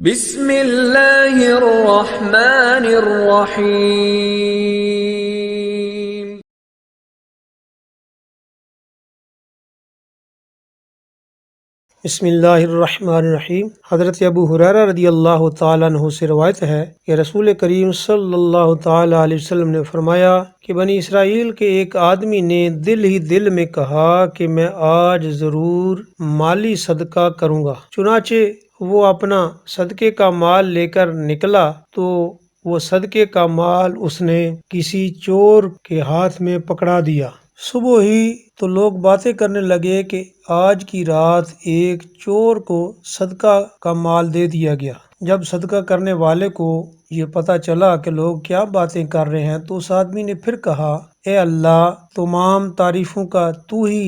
بسم اللہ الرحمن الرحیم۔ بسم اللہ الرحمن الرحیم۔ حضرت ابو ہریرہ رضی اللہ تعالیٰ عنہ سے روایت ہے کہ رسول کریم صلی اللہ تعالیٰ علیہ وسلم نے فرمایا کہ بنی اسرائیل کے ایک آدمی نے دل ہی دل میں کہا کہ میں آج ضرور مالی صدقہ کروں گا۔ چنانچہ وہ اپنا صدقے کا مال لے کر نکلا تو وہ صدقے کا مال اس نے کسی چور کے ہاتھ میں پکڑا دیا۔ صبح ہی تو لوگ باتیں کرنے لگے کہ آج کی رات ایک چور کو صدقہ کا مال دے دیا گیا۔ جب صدقہ کرنے والے کو یہ پتہ چلا کہ لوگ کیا باتیں کر رہے ہیں تو اس آدمی نے پھر کہا، اے اللہ، تمام تعریفوں کا تو ہی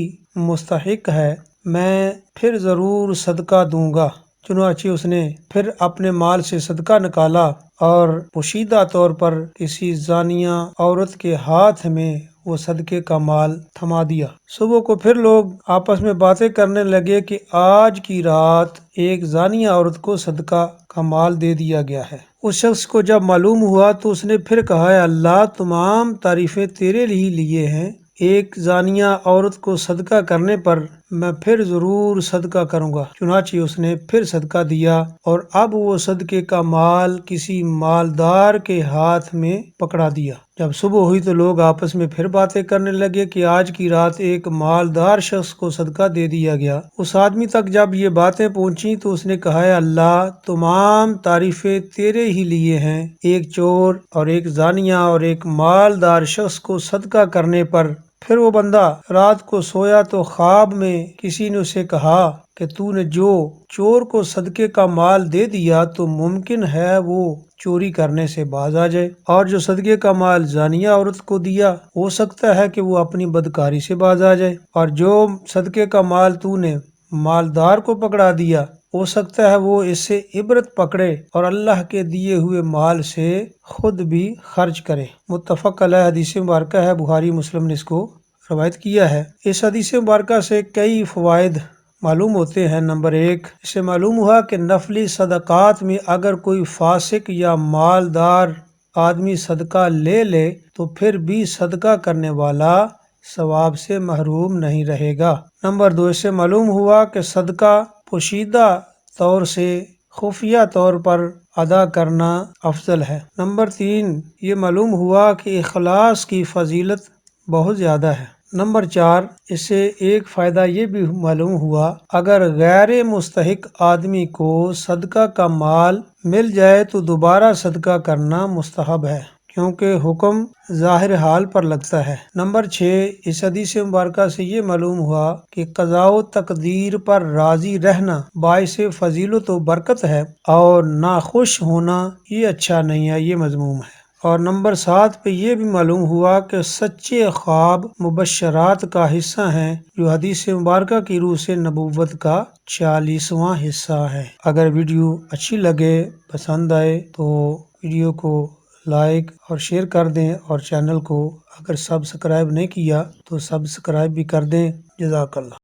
مستحق ہے، میں پھر ضرور صدقہ دوں گا۔ چنانچہ اس نے پھر اپنے مال سے صدقہ نکالا اور پوشیدہ طور پر کسی زانیہ عورت کے ہاتھ میں وہ صدقے کا مال تھما دیا۔ صبح کو پھر لوگ آپس میں باتیں کرنے لگے کہ آج کی رات ایک زانیہ عورت کو صدقہ کا مال دے دیا گیا ہے۔ اس شخص کو جب معلوم ہوا تو اس نے پھر کہا، اے اللہ، تمام تعریفیں تیرے ہی لیے ہیں، ایک زانیہ عورت کو صدقہ کرنے پر میں پھر ضرور صدقہ کروں گا۔ چنانچہ اس نے پھر صدقہ دیا اور اب وہ صدقے کا مال کسی مالدار کے ہاتھ میں پکڑا دیا۔ جب صبح ہوئی تو لوگ آپس میں پھر باتیں کرنے لگے کہ آج کی رات ایک مالدار شخص کو صدقہ دے دیا گیا۔ اس آدمی تک جب یہ باتیں پہنچی تو اس نے کہا، اے اللہ، تمام تعریفیں تیرے ہی لیے ہیں، ایک چور اور ایک زانیہ اور ایک مالدار شخص کو صدقہ کرنے پر۔ پھر وہ بندہ رات کو سویا تو خواب میں کسی نے اسے کہا کہ تو نے جو چور کو صدقے کا مال دے دیا تو ممکن ہے وہ چوری کرنے سے باز آ جائے، اور جو صدقے کا مال زانیہ عورت کو دیا ہو سکتا ہے کہ وہ اپنی بدکاری سے باز آ جائے، اور جو صدقے کا مال تو نے مالدار کو پکڑا دیا ہو سکتا ہے وہ اس سے عبرت پکڑے اور اللہ کے دیے ہوئے مال سے خود بھی خرچ کرے۔ متفق علیہ حدیث مبارکہ ہے، بخاری مسلم نے اس کو روایت کیا ہے۔ اس حدیث مبارکہ سے کئی فوائد معلوم ہوتے ہیں۔ نمبر 1، اس سے معلوم ہوا کہ نفلی صدقات میں اگر کوئی فاسق یا مالدار آدمی صدقہ لے لے تو پھر بھی صدقہ کرنے والا ثواب سے محروم نہیں رہے گا۔ نمبر 2، اس سے معلوم ہوا کہ صدقہ پوشیدہ طور سے خفیہ طور پر ادا کرنا افضل ہے۔ نمبر 3، یہ معلوم ہوا کہ اخلاص کی فضیلت بہت زیادہ ہے۔ نمبر 4، اس سے ایک فائدہ یہ بھی معلوم ہوا، اگر غیر مستحق آدمی کو صدقہ کا مال مل جائے تو دوبارہ صدقہ کرنا مستحب ہے، کیونکہ حکم ظاہر حال پر لگتا ہے۔ نمبر 6، اس حدیث مبارکہ سے یہ معلوم ہوا کہ قضاء و تقدیر پر راضی رہنا باعث فضیلت و برکت ہے، اور ناخوش ہونا یہ اچھا نہیں ہے، یہ مذموم ہے۔ اور نمبر 7 پہ یہ بھی معلوم ہوا کہ سچے خواب مبشرات کا حصہ ہیں، جو حدیث مبارکہ کی روح سے نبوت کا 40واں حصہ ہے۔ اگر ویڈیو اچھی لگے، پسند آئے تو ویڈیو کو لائک اور شیئر کر دیں، اور چینل کو اگر سبسکرائب نہیں کیا تو سبسکرائب بھی کر دیں۔ جزاک اللہ۔